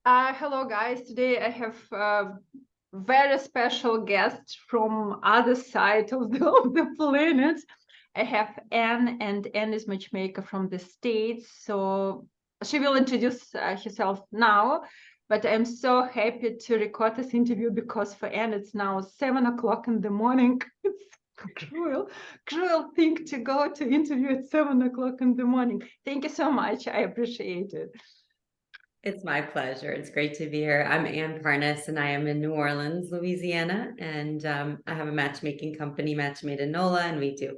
Hello, guys. Today I have a very special guest from other side of the planet. I have Anne, and Anne is matchmaker from the States. So she will introduce herself now. But I'm so happy to record this interview because for Anne it's now 7 o'clock in the morning. It's cruel thing to go to interview at 7 o'clock in the morning. Thank you so much. I appreciate it. It's my pleasure. It's great to be here. I'm Ann Parnes, and I am in New Orleans, Louisiana. And I have a matchmaking company, Match Nola, and we do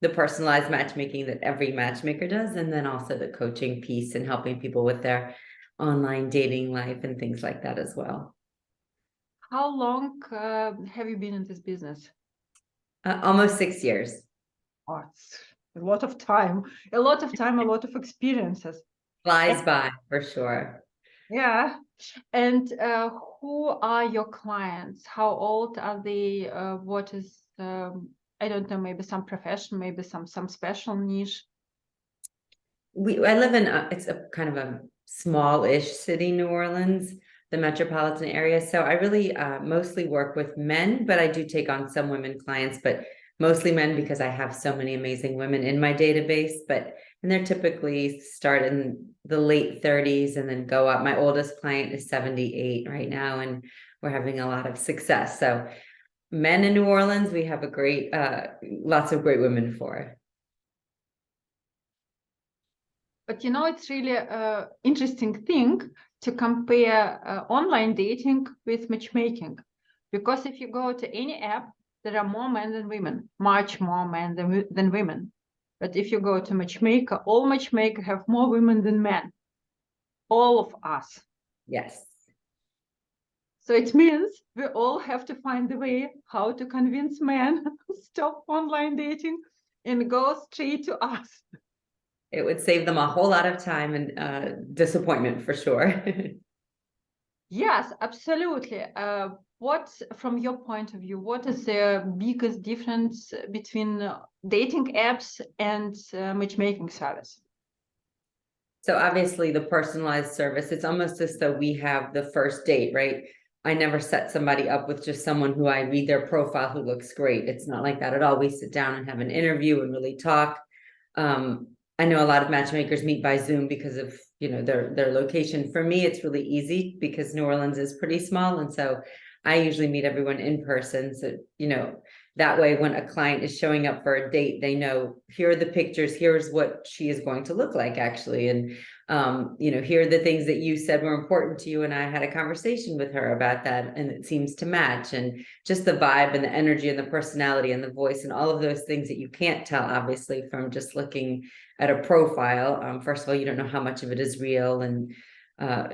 the personalized matchmaking that every matchmaker does, and then also the coaching piece and helping people with their online dating life and things like that as well. How long have you been in this business? Almost 6 years. Oh, it's a lot of time, a lot of experiences. Flies by for sure. Yeah. And who are your clients? How old are they? What is, I don't know, maybe some profession, maybe some special niche. I live in it's a kind of a small-ish city, New Orleans, the metropolitan area. So I really mostly work with men, but I do take on some women clients, but mostly men because I have so many amazing women in my database. And they're typically start in the late 30s and then go up. My oldest client is 78 right now, and we're having a lot of success. So men in New Orleans, we have a great lots of great women for. But it's really an interesting thing to compare online dating with matchmaking. Because if you go to any app, there are more men than women, much more men than women. But if you go to matchmaker, all matchmaker have more women than men. All of us. Yes. So it means we all have to find a way how to convince men to stop online dating and go straight to us. It would save them a whole lot of time and disappointment for sure. Yes, absolutely. What, from your point of view, what is the biggest difference between dating apps and matchmaking service? So obviously the personalized service, it's almost as though we have the first date, right? I never set somebody up with just someone who I read their profile who looks great. It's not like that at all. We sit down and have an interview and really talk. I know a lot of matchmakers meet by Zoom because of their location. For me, it's really easy because New Orleans is pretty small, and so I usually meet everyone in person. So that way, when a client is showing up for a date, they know here are the pictures. Here's what she is going to look like, actually, and here are the things that you said were important to you, and I had a conversation with her about that, and it seems to match. And just the vibe and the energy and the personality and the voice and all of those things that you can't tell, obviously, from just looking at a profile. First of all, you don't know how much of it is real, and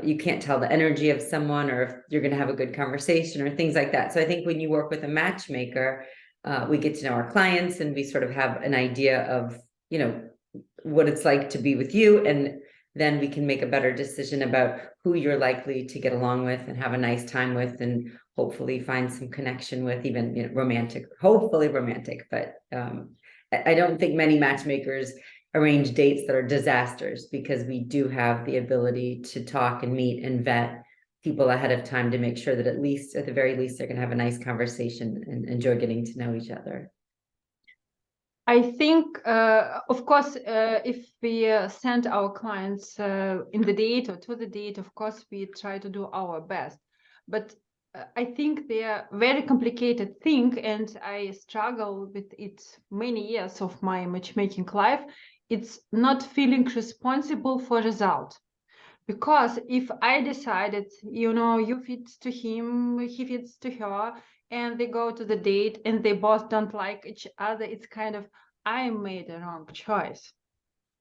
you can't tell the energy of someone or if you're going to have a good conversation or things like that. So I think when you work with a matchmaker, we get to know our clients and we sort of have an idea of what it's like to be with you, and then we can make a better decision about who you're likely to get along with and have a nice time with, and hopefully find some connection with, even romantic, hopefully romantic. But I don't think many matchmakers arrange dates that are disasters, because we do have the ability to talk and meet and vet people ahead of time to make sure that at the very least, they're going to have a nice conversation and enjoy getting to know each other. I think, of course, if we send our clients in the date or to the date, of course, we try to do our best. But I think they are very complicated thing, and I struggle with it many years of my matchmaking life. It's not feeling responsible for result. Because if I decided, you fit to him, he fits to her, and they go to the date and they both don't like each other, it's kind of, I made a wrong choice.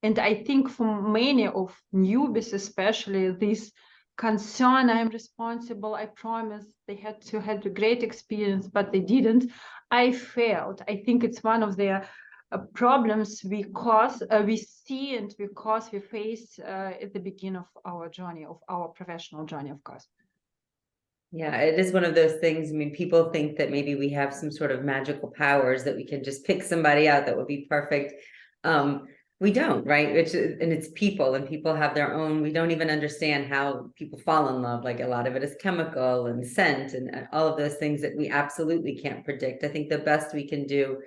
And I think for many of newbies, especially, this concern, I'm responsible, I promise, they had to have a great experience, but they didn't. I failed. I think it's one of the problems we see and we face at the beginning of our journey, of our professional journey, of course. Yeah, it is one of those things. I mean, people think that maybe we have some sort of magical powers that we can just pick somebody out that would be perfect. We don't, right? And it's people, and people have their own, we don't even understand how people fall in love. Like a lot of it is chemical and scent and all of those things that we absolutely can't predict. I think the best we can do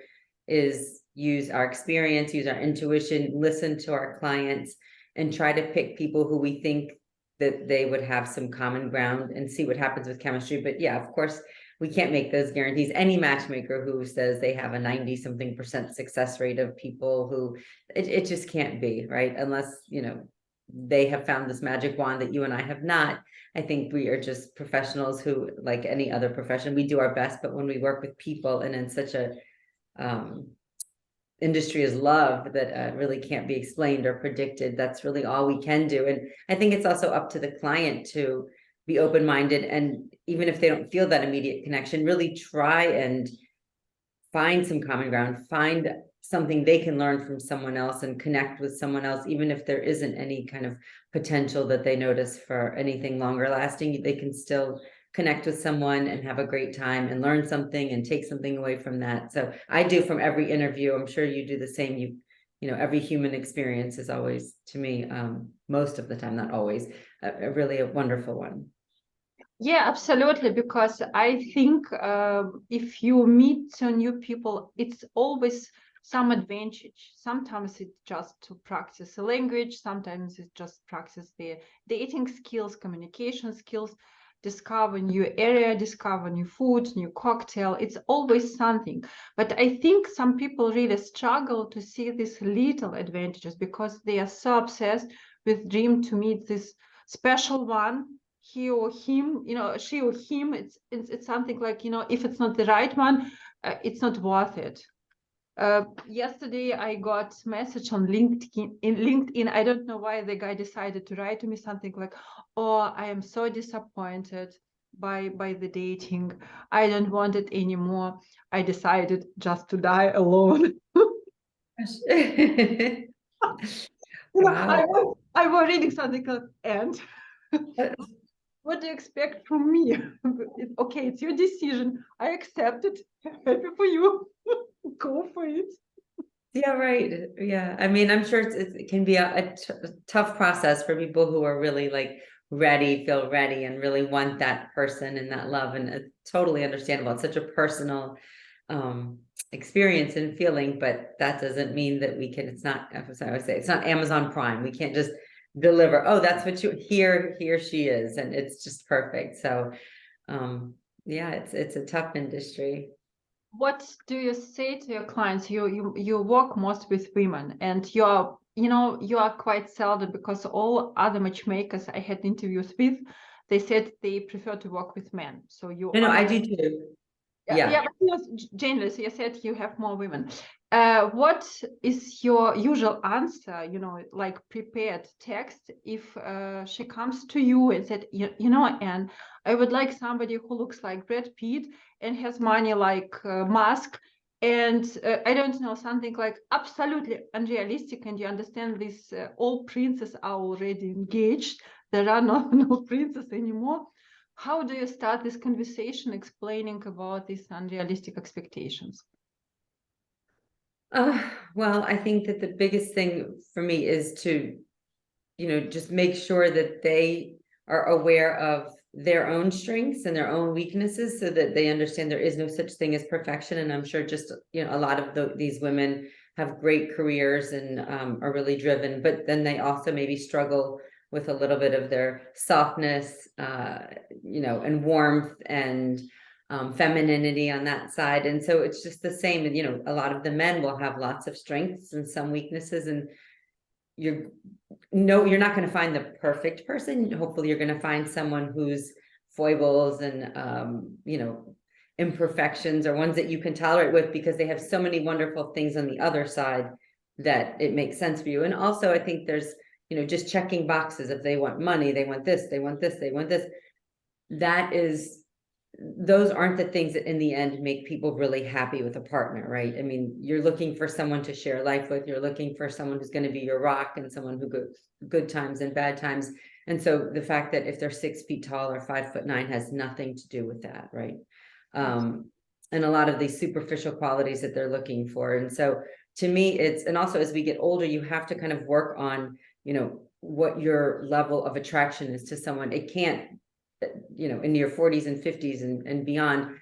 is use our experience, use our intuition, listen to our clients, and try to pick people who we think that they would have some common ground and see what happens with chemistry. But yeah, of course, we can't make those guarantees. Any matchmaker who says they have a 90-something% success rate of people who it just can't be, right? Unless, they have found this magic wand that you and I have not. I think we are just professionals who, like any other profession, we do our best, but when we work with people and in such a industry is love that really can't be explained or predicted, that's really all we can do. And I think it's also up to the client to be open-minded, and even if they don't feel that immediate connection, really try and find some common ground, find something they can learn from someone else and connect with someone else. Even if there isn't any kind of potential that they notice for anything longer lasting, they can still connect with someone and have a great time and learn something and take something away from that. So I do from every interview. I'm sure you do the same. Every human experience is always, to me, most of the time, not always, really a wonderful one. Yeah, absolutely. Because I think if you meet new people, it's always some advantage. Sometimes it's just to practice a language. Sometimes it's just practice the dating skills, communication skills, discover new area, discover new food, new cocktail. It's always something. But I think some people really struggle to see these little advantages because they are so obsessed with dream to meet this special one, he or him, she or him. It's something like, if it's not the right one, it's not worth it. Yesterday I got message on LinkedIn. I don't know why the guy decided to write to me something like, oh, I am so disappointed by the dating. I don't want it anymore. I decided just to die alone. Wow. I was reading something like, and what do you expect from me? Okay, it's your decision. I accept it. Happy for you. Go for it. Yeah, right. Yeah. I mean, I'm sure it can be a tough process for people who are really like feel ready and really want that person and that love. And it's totally understandable. It's such a personal experience and feeling, but that doesn't mean that we can, it's not, as I always say, it's not Amazon Prime. We can't just deliver, oh, that's what here she is. And it's just perfect. So yeah, it's a tough industry. What do you say to your clients? You work most with women, and you are quite seldom, because all other matchmakers I had interviews with, they said they prefer to work with men. So you No, are I do too. yeah, Yeah. but generally, so you said you have more women. What is your usual answer? Like prepared text if she comes to you and said, Anne, I would like somebody who looks like Brad Pitt and has money like Musk, and I don't know, something like absolutely unrealistic. And you understand this: all princes are already engaged. There are no princes anymore. How do you start this conversation explaining about these unrealistic expectations? Well, I think that the biggest thing for me is to, just make sure that they are aware of their own strengths and their own weaknesses so that they understand there is no such thing as perfection. And I'm sure just, a lot of these women have great careers and are really driven, but then they also maybe struggle with a little bit of their softness, and warmth and femininity on that side. And so it's just the same. And, a lot of the men will have lots of strengths and some weaknesses, and you're not going to find the perfect person. Hopefully you're going to find someone whose foibles and, imperfections are ones that you can tolerate with, because they have so many wonderful things on the other side that it makes sense for you. And also I think there's, just checking boxes. If they want money, they want this, they want this, they want this. Those aren't the things that in the end make people really happy with a partner, right? I mean, you're looking for someone to share life with. You're looking for someone who's going to be your rock and someone who goes good times and bad times. And so the fact that if they're 6 feet tall or 5'9" has nothing to do with that, right? And a lot of these superficial qualities that they're looking for. And so to me, and also as we get older, you have to kind of work on, what your level of attraction is to someone. It can't, in your 40s and 50s and beyond,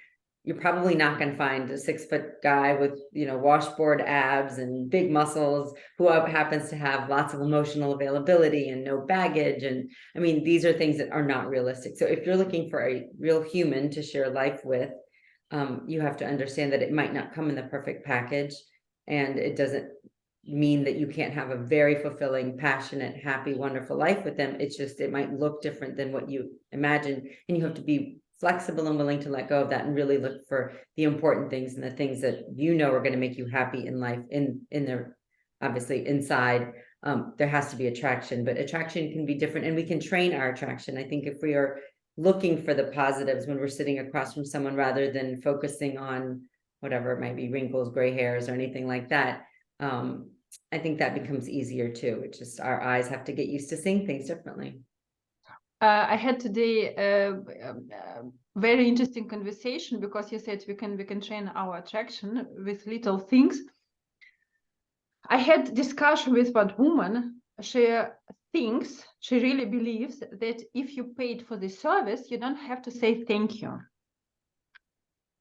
you're probably not going to find a 6-foot guy with, washboard abs and big muscles who happens to have lots of emotional availability and no baggage. And I mean, these are things that are not realistic. So if you're looking for a real human to share life with, you have to understand that it might not come in the perfect package, and it doesn't mean that you can't have a very fulfilling, passionate, happy, wonderful life with them. It's just, it might look different than what you imagine, and you have to be flexible and willing to let go of that and really look for the important things and the things that are going to make you happy in life. In their, obviously inside, there has to be attraction, but attraction can be different, and we can train our attraction. I think if we are looking for the positives when we're sitting across from someone, rather than focusing on whatever it might be, wrinkles, gray hairs, or anything like that, I think that becomes easier too. It's just our eyes have to get used to seeing things differently. I had today a very interesting conversation, because you said we can train our attraction with little things. I had discussion with one woman. She thinks, she really believes that if you paid for the service, you don't have to say thank you.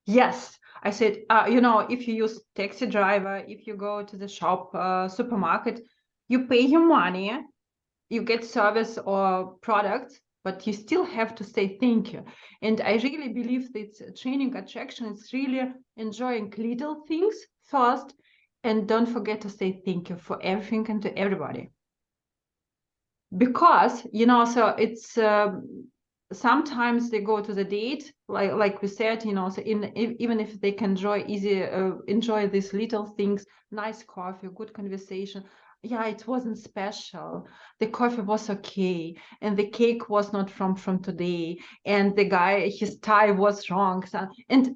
Yes, I said, if you use taxi driver, if you go to the shop, supermarket, you pay your money, you get service or product, but you still have to say thank you. And I really believe that training attraction is really enjoying little things first, and don't forget to say thank you for everything and to everybody. Because, so it's sometimes they go to the date, like we said, so even if they can enjoy these little things, nice coffee, good conversation. Yeah, it wasn't special. The coffee was okay, and the cake was not from today, and the guy, his tie was wrong.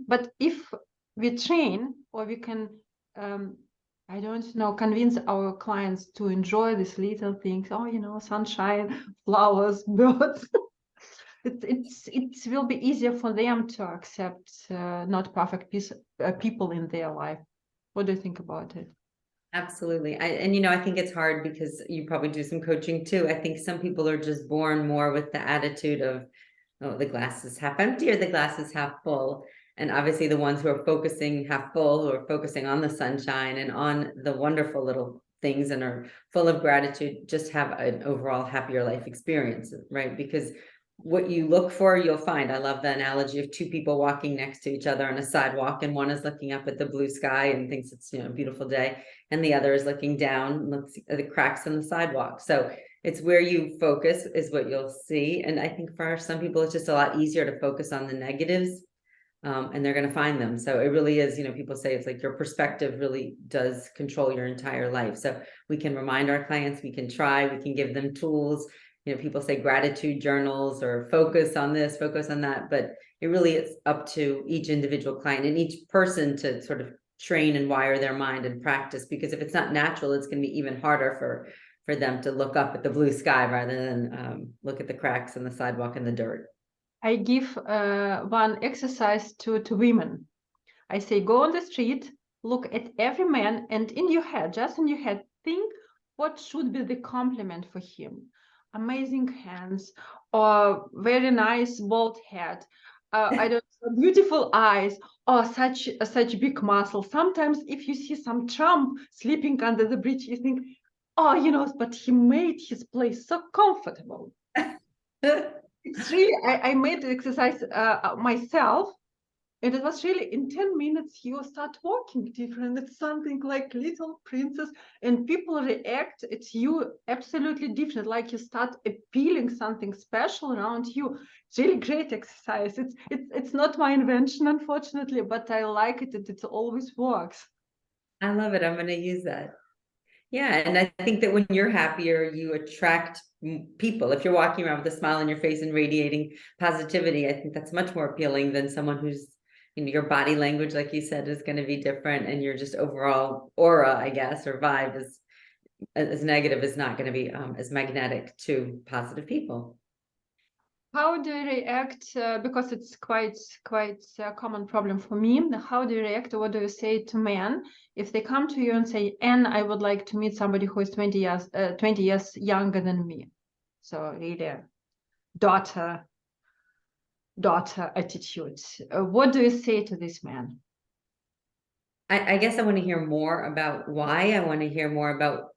But if we train, or we can, I don't know, convince our clients to enjoy these little things. Oh, sunshine, flowers, birds. It will be easier for them to accept not perfect people in their life. What do you think about it? Absolutely. I think it's hard, because you probably do some coaching too. I think some people are just born more with the attitude of, oh, the glass is half empty or the glass is half full. And obviously the ones who are focusing half full, who are focusing on the sunshine and on the wonderful little things and are full of gratitude, just have an overall happier life experience, right? Because what you look for, you'll find. I love the analogy of two people walking next to each other on a sidewalk, and one is looking up at the blue sky and thinks it's, a beautiful day, and the other is looking down, looks at the cracks in the sidewalk. So it's where you focus is what you'll see. And I think for some people, it's just a lot easier to focus on the negatives, and they're going to find them. So it really is, people say it's like your perspective really does control your entire life. So we can remind our clients, we can give them tools. People say gratitude journals or focus on this, focus on that, but it really is up to each individual client and each person to sort of train and wire their mind and practice, because if it's not natural, it's going to be even harder for them to look up at the blue sky rather than look at the cracks in the sidewalk and the dirt. I give one exercise to women. I say, go on the street, look at every man, and just in your head, think what should be the compliment for him. Amazing hands, or very nice bald head, I don't know, beautiful eyes, or such big muscles. Sometimes if you see some Trump sleeping under the bridge, you think, oh, but he made his place so comfortable. It's really, I made the exercise myself, and it was really in 10 minutes you start walking different. It's something like Little Princess, and people react at you absolutely different, like you start appealing something special around you. It's really great exercise. It's not my invention, unfortunately, but I like it. It always works. I love it. I'm going to use that. Yeah, and I think that when you're happier, you attract people. If you're walking around with a smile on your face and radiating positivity, I think that's much more appealing than someone who's, your body language, like you said, is going to be different, and your just overall aura, I guess, or vibe is as negative, is not going to be as magnetic to positive people. How do you react? Because it's quite a common problem for me. How do you react? What do you say to men if they come to you and say, "Anne, I would like to meet somebody who is 20 years younger than me"? So really, daughter attitude. What do you say to this man? I guess I want to hear more about why. I want to hear more about,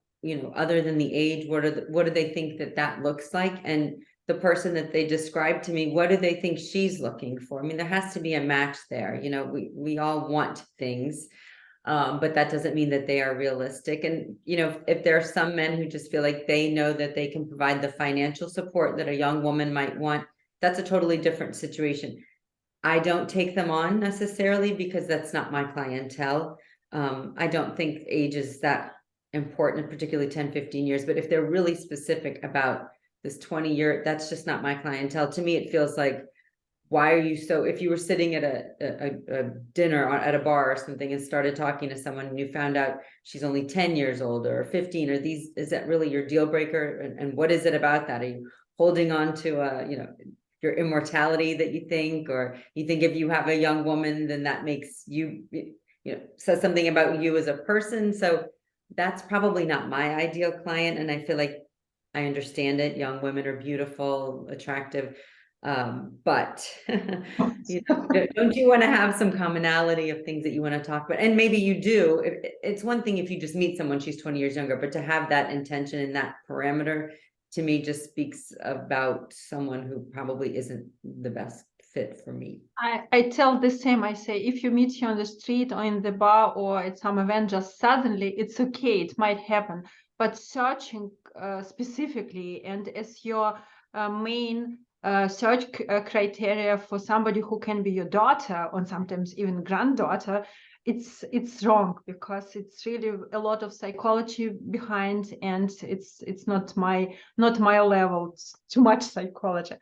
other than the age, what do they think that looks like? And the person that they describe to me, what do they think she's looking for? I mean, there has to be a match there. We all want things, but that doesn't mean that they are realistic. And, if there are some men who just feel like they know that they can provide the financial support that a young woman might want, that's a totally different situation. I don't take them on necessarily because that's not my clientele. I don't think age is that important, particularly 10, 15 years, but if they're really specific about this 20-year, that's just not my clientele. To me, it feels like, why are you so, if you were sitting at a dinner at a bar or something and started talking to someone and you found out she's only 10 years old or 15, is that really your deal breaker? And what is it about that? Are you holding on to your immortality that you think, or you think if you have a young woman, then that makes you, says something about you as a person? So that's probably not my ideal client. And I feel like I understand it. Young women are beautiful, attractive. But don't you want to have some commonality of things that you want to talk about? And maybe you do. It's one thing if you just meet someone, she's 20 years younger, but to have that intention and that parameter, to me, just speaks about someone who probably isn't the best fit for me. I tell the same. I say, if you meet you on the street or in the bar or at some event, just suddenly, it's okay. It might happen. But searching specifically and as your main search criteria for somebody who can be your daughter or sometimes even granddaughter, it's wrong, because it's really a lot of psychology behind, and it's not my level. It's too much psychology.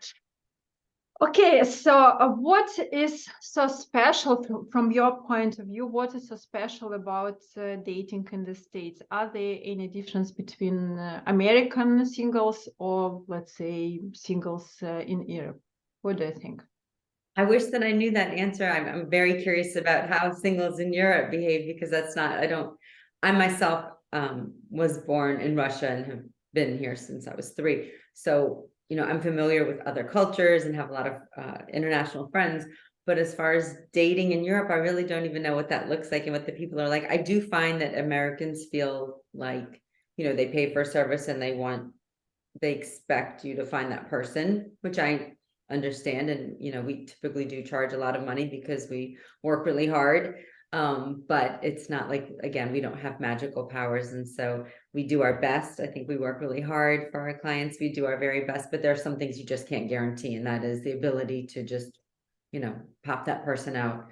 Okay, so what is so special from your point of view? What is so special about dating in the States? Are there any difference between American singles or, let's say, singles in Europe? What do you think? I wish that I knew that answer. I'm very curious about how singles in Europe behave, because I myself was born in Russia and have been here since I was 3. So, I'm familiar with other cultures and have a lot of international friends. But as far as dating in Europe, I really don't even know what that looks like and what the people are like. I do find that Americans feel like, they pay for service and they expect you to find that person, which I understand. And, we typically do charge a lot of money because we work really hard. But it's not like, again, we don't have magical powers. And so we do our best. I think we work really hard for our clients. We do our very best, but there are some things you just can't guarantee. And that is the ability to just, pop that person out,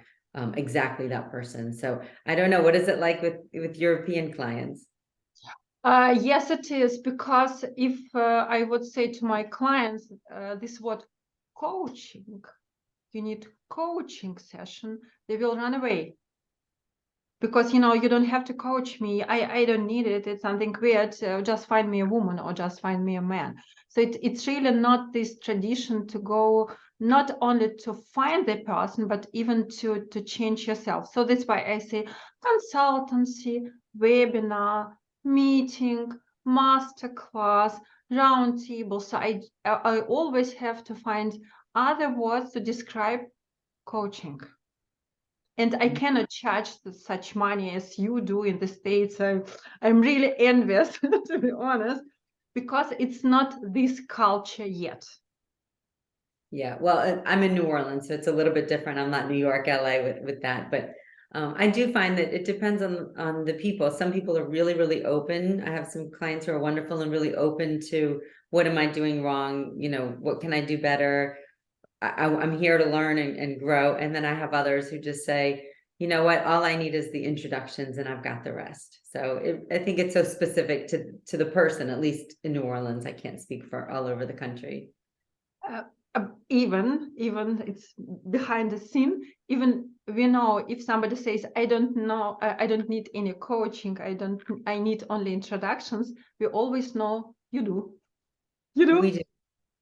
exactly that person. So I don't know, what is it like with European clients? Yes, it is, because if I would say to my clients, this word coaching, you need coaching session, they will run away. Because, you don't have to coach me. I don't need it. It's something weird. Just find me a woman or just find me a man. So it's really not this tradition to go not only to find the person, but even to change yourself. So that's why I say consultancy, webinar, meeting, masterclass, round table. So I always have to find other words to describe coaching. And I cannot charge such money as you do in the States. I'm really envious, to be honest, because it's not this culture yet. Yeah, well, I'm in New Orleans, so it's a little bit different. I'm not New York, LA with that, but I do find that it depends on the people. Some people are really, really open. I have some clients who are wonderful and really open to, what am I doing wrong? What can I do better? I'm here to learn and grow. And then I have others who just say, you know what, all I need is the introductions and I've got the rest. So I think it's so specific to the person, at least in New Orleans. I can't speak for all over the country. Even it's behind the scene. Even we know, if somebody says, I don't know, I don't need any coaching, I need only introductions, we always know you do. We do.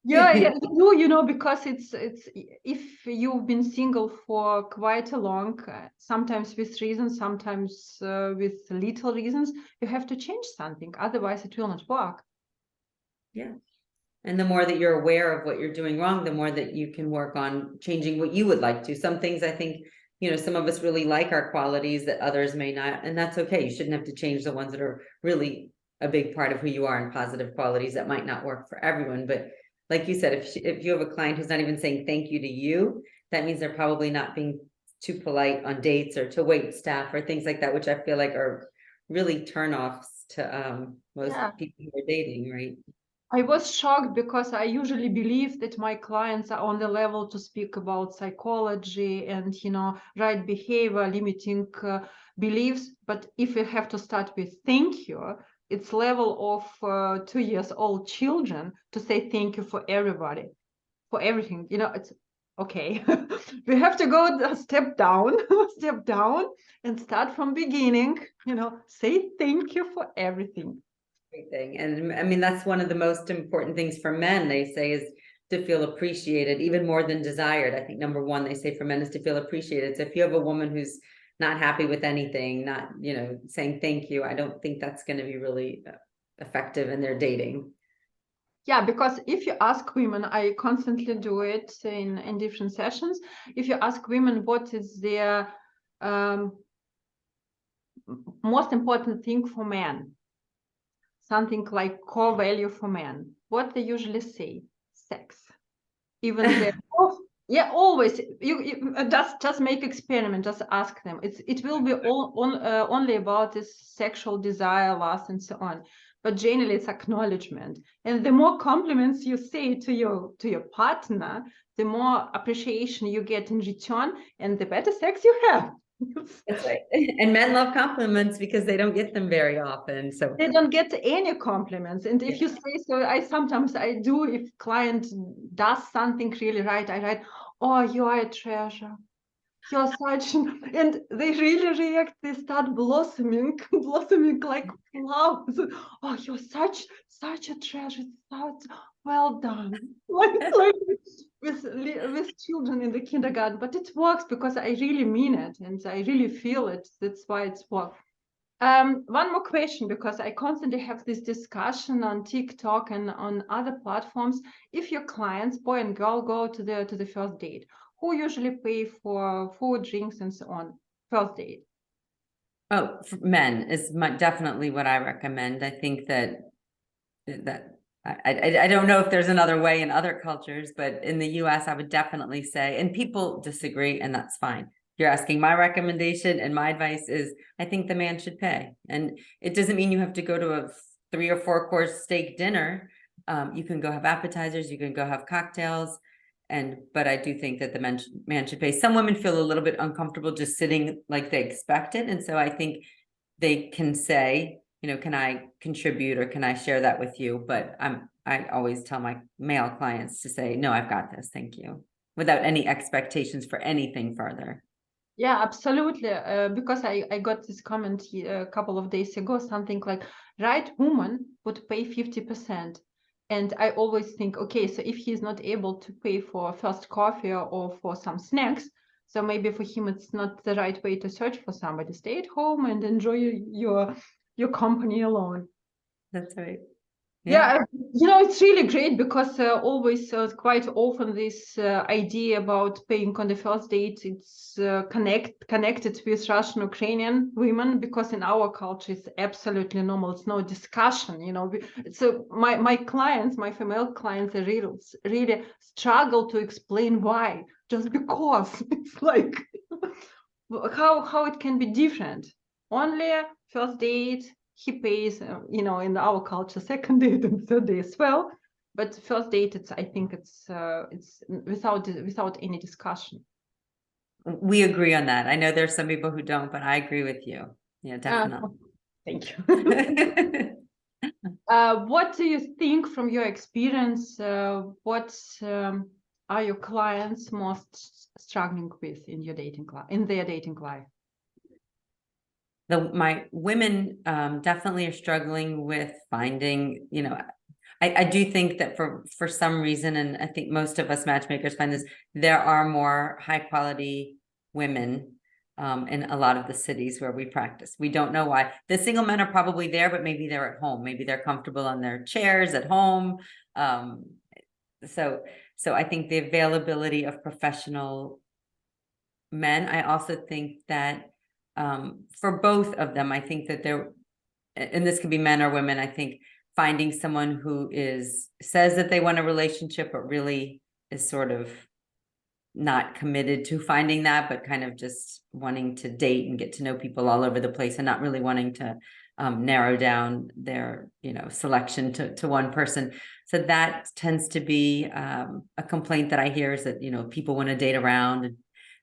Yeah, you know, because it's if you've been single for quite a long, sometimes with reasons, sometimes with little reasons, you have to change something. Otherwise, it will not work. Yeah. And the more that you're aware of what you're doing wrong, the more that you can work on changing what you would like to. Some things I think, some of us really like our qualities that others may not, and that's okay. You shouldn't have to change the ones that are really a big part of who you are and positive qualities that might not work for everyone. But like you said, if you have a client who's not even saying thank you to you, that means they're probably not being too polite on dates or to wait staff or things like that, which I feel like are really turnoffs to most people who are dating, right? I was shocked because I usually believe that my clients are on the level to speak about psychology and, right behavior, limiting beliefs. But if we have to start with thank you, it's level of 2 years old children to say thank you for everybody, for everything. It's okay. We have to go a step down, step down and start from beginning, say thank you for everything. Everything. And I mean, that's one of the most important things for men, they say, is to feel appreciated, even more than desired. I think number one, they say for men, is to feel appreciated. So if you have a woman who's not happy with anything, not, saying thank you, I don't think that's going to be really effective in their dating. Yeah, because if you ask women, I constantly do it in different sessions. If you ask women what is their most important thing for men, something like core value for men, what they usually say, sex. Even the yeah, always you just make experiment, just ask them. It will be only about this sexual desire, lust, and so on. But generally, it's acknowledgement. And the more compliments you say to your partner, the more appreciation you get in return, and the better sex you have. That's right. And men love compliments because they don't get them very often. So they don't get any compliments. And if you say so, I do. If client does something really right, I write, "Oh, you are a treasure. You're such," and they really react. They start blossoming, blossoming like flowers. "Oh, you're such a treasure. Such well done." Like with children in the kindergarten. But it works because I really mean it and I really feel it. That's why it's works. One more question, because I constantly have this discussion on TikTok and on other platforms. If your clients, boy and girl, go to the first date, who usually pay for food, drinks, and so on? First date. Oh, for men is definitely what I recommend. I think that I don't know if there's another way in other cultures, but in the US, I would definitely say, and people disagree, and that's fine. You're asking my recommendation, and my advice is I think the man should pay. And it doesn't mean you have to go to a 3 or 4 course steak dinner. You can go have appetizers, you can go have cocktails. But I do think that the man should pay. Some women feel a little bit uncomfortable just sitting like they expect it. And so I think they can say, can I contribute or can I share that with you? But I always tell my male clients to say, no, I've got this, thank you, without any expectations for anything further. Yeah, absolutely. Because I got this comment a couple of days ago, something like, right woman would pay 50%. And I always think, okay, so if he's not able to pay for first coffee or for some snacks, so maybe for him it's not the right way to search for somebody. Stay at home and enjoy your company alone. That's right. Yeah, it's really great because always quite often this idea about paying on the first date, it's connected with Russian Ukrainian women, because in our culture it's absolutely normal. It's no discussion, So my clients, my female clients, they really struggle to explain why, just because it's like how it can be different. Only first date, he pays, in our culture, second date and third date as well. But first date, I think it's without any discussion. We agree on that. I know there's some people who don't, but I agree with you. Yeah, definitely. Thank you. What do you think from your experience? What are your clients most struggling with in their dating life? My women definitely are struggling with finding, I do think that for some reason, and I think most of us matchmakers find this, there are more high quality women in a lot of the cities where we practice. We don't know why. The single men are probably there, but maybe they're at home. Maybe they're comfortable on their chairs at home. So I think the availability of professional men, I also think that for both of them, I think that there, and this can be men or women, I think finding someone who says that they want a relationship, but really is sort of not committed to finding that, but kind of just wanting to date and get to know people all over the place and not really wanting to narrow down their, selection to one person. So that tends to be a complaint that I hear, is that, people want to date around, and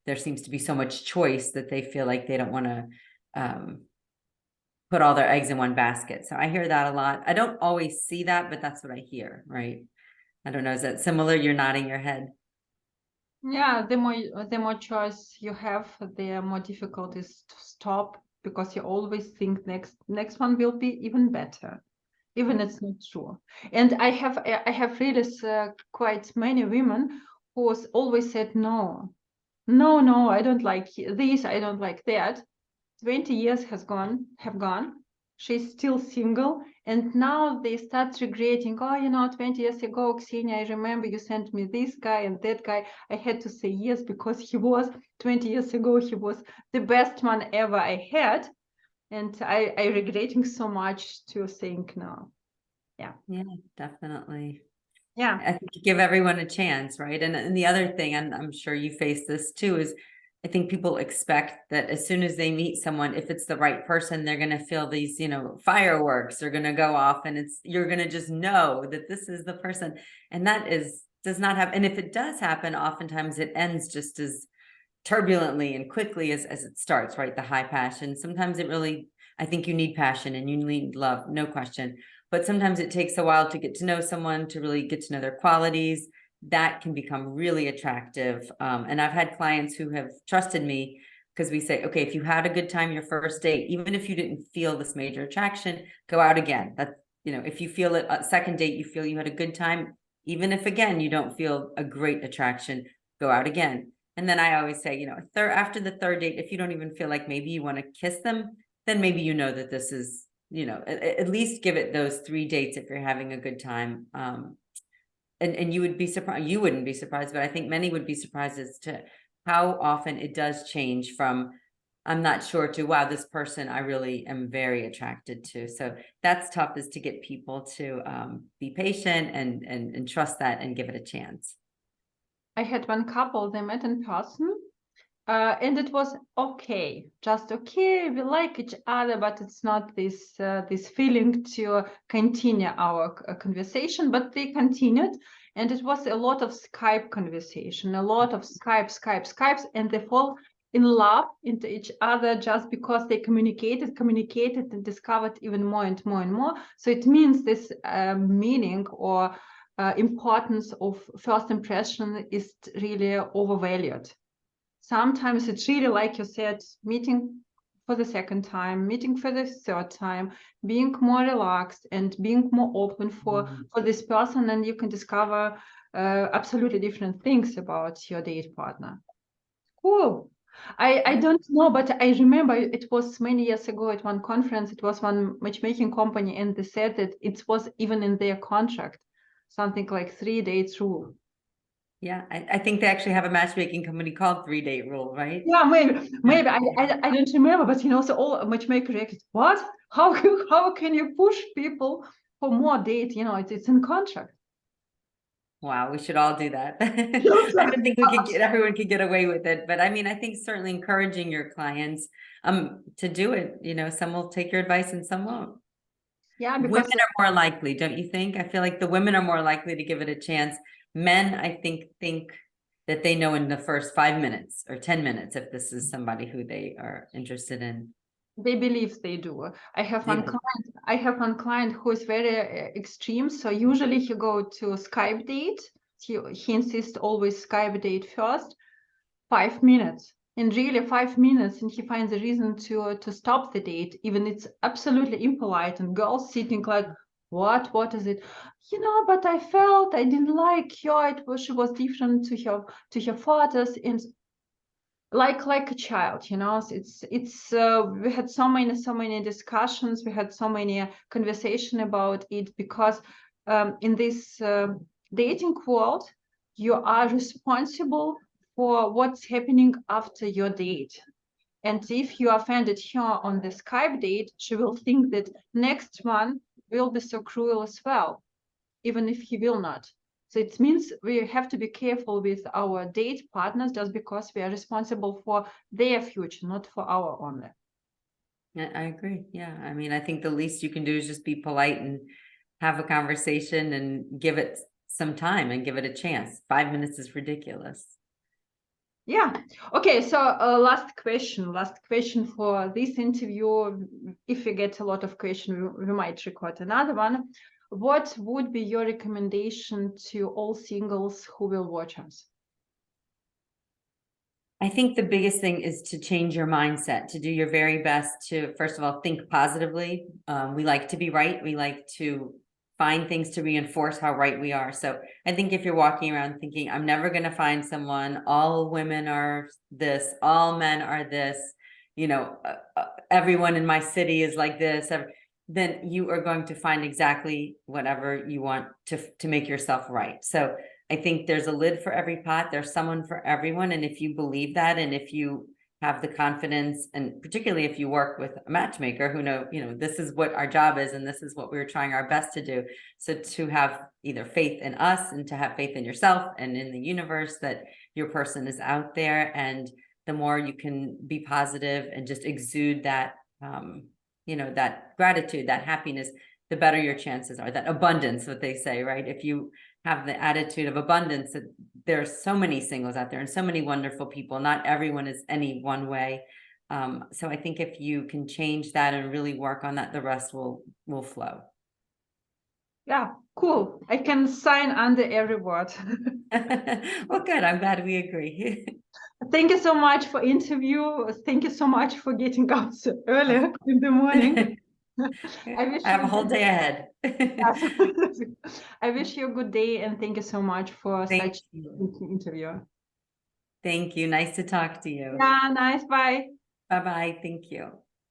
there seems to be so much choice that they feel like they don't want to put all their eggs in one basket. So I hear that a lot. I don't always see that, but that's what I hear, right? I don't know. Is that similar? You're nodding your head. Yeah, the more choice you have, the more difficult it is to stop, because you always think next one will be even better, even it's not true. And I have really quite many women who always said no, I don't like this, I don't like that. 20 years have gone. She's still single, and now they start regretting. Oh, 20 years ago, Ksenia, I remember you sent me this guy and that guy. I had to say yes because he was 20 years ago. He was the best man ever I had, and I regretting so much to think no. Yeah, Definitely. yeah. I think you give everyone a chance, right? And the other thing, and I'm sure you face this too, is I think people expect that as soon as they meet someone, if it's the right person, they're going to feel these, fireworks are going to go off, and you're going to just know that this is the person. And that does not happen. And if it does happen, oftentimes it ends just as turbulently and quickly as it starts, right? The high passion. Sometimes I think you need passion and you need love, no question. But sometimes it takes a while to get to know someone, to really get to know their qualities. That can become really attractive. And I've had clients who have trusted me, because we say, okay, if you had a good time your first date, even if you didn't feel this major attraction, go out again. That's, if you feel it a second date, you feel you had a good time, even if again, you don't feel a great attraction, go out again. And then I always say, after the third date, if you don't even feel like maybe you want to kiss them, then maybe that this is, at least give it those 3 dates if you're having a good time. And you would be surprised, you wouldn't be surprised, but I think many would be surprised as to how often it does change from I'm not sure to wow, this person I really am very attracted to. So that's tough, is to get people to be patient and trust that and give it a chance. I had one couple, they met in person, and it was okay, just okay. We like each other, but it's not this feeling to continue our conversation. But they continued, and it was a lot of Skype conversation, a lot of Skypes, and they fall in love into each other just because they communicated, and discovered even more and more and more. So it means this meaning or importance of first impression is really overvalued. Sometimes it's really, like you said, meeting for the second time, meeting for the third time, being more relaxed and being more open for this person, and you can discover absolutely different things about your date partner. Cool. I don't know, but I remember it was many years ago at one conference, it was one matchmaking company, and they said that it was even in their contract, something like 3 dates rule. Yeah, I think they actually have a matchmaking company called 3 Date Rule, right? Yeah, maybe I don't remember, but so all matchmaker reacted, what? How can you push people for more date? It's in contract. Wow, we should all do that. I don't think everyone could get away with it, but I mean, I think certainly encouraging your clients to do it. Some will take your advice and some won't. Yeah, because women are more likely, don't you think? I feel like the women are more likely to give it a chance. Men, I think that they know in the first 5 minutes or 10 minutes if this is somebody who they are interested in. They believe they do. I have one client who is very extreme. So usually he go to Skype date. He insists always Skype date first. 5 minutes, and really 5 minutes, and he finds a reason to stop the date. Even it's absolutely impolite, and girls sitting like, What is it? You know, but I felt I didn't like her. She was different to her father's, and like a child, you know. It's we had so many discussions, we had so many conversation about it, because in this dating world, you are responsible for what's happening after your date. And if you offended her on the Skype date, she will think that next one will be so cruel as well, even if he will not. So it means we have to be careful with our date partners, just because we are responsible for their future, not for our only. I agree. Yeah. I mean, I think the least you can do is just be polite and have a conversation and give it some time and give it a chance. 5 minutes is ridiculous. Yeah. Okay. So last question for this interview. If we get a lot of questions, we might record another one. What would be your recommendation to all singles who will watch us? I think the biggest thing is to change your mindset, to do your very best to, first of all, think positively. We like to be right. We like to find things to reinforce how right we are. So I think if you're walking around thinking, I'm never going to find someone, all women are this, all men are this, you know, everyone in my city is like this, then you are going to find exactly whatever you want to make yourself right. So I think there's a lid for every pot. There's someone for everyone. And if you believe that, and if you have the confidence, and particularly if you work with a matchmaker who this is what our job is, and this is what we're trying our best to do. So to have either faith in us and to have faith in yourself and in the universe that your person is out there. And the more you can be positive and just exude that, that gratitude, that happiness, the better your chances are. That abundance, what they say, right? If you have the attitude of abundance, that there's so many singles out there and so many wonderful people. Not everyone is any one way. So I think if you can change that and really work on that, the rest will flow. Yeah, cool. I can sign under every word. Well, good. I'm glad we agree. Thank you so much for interview. Thank you so much for getting up so early in the morning. I have a whole day ahead. I wish you a good day, and thank you so much for Thank such you. an interview. Thank you. Nice to talk to you. Yeah, nice. Bye. Bye-bye. Thank you.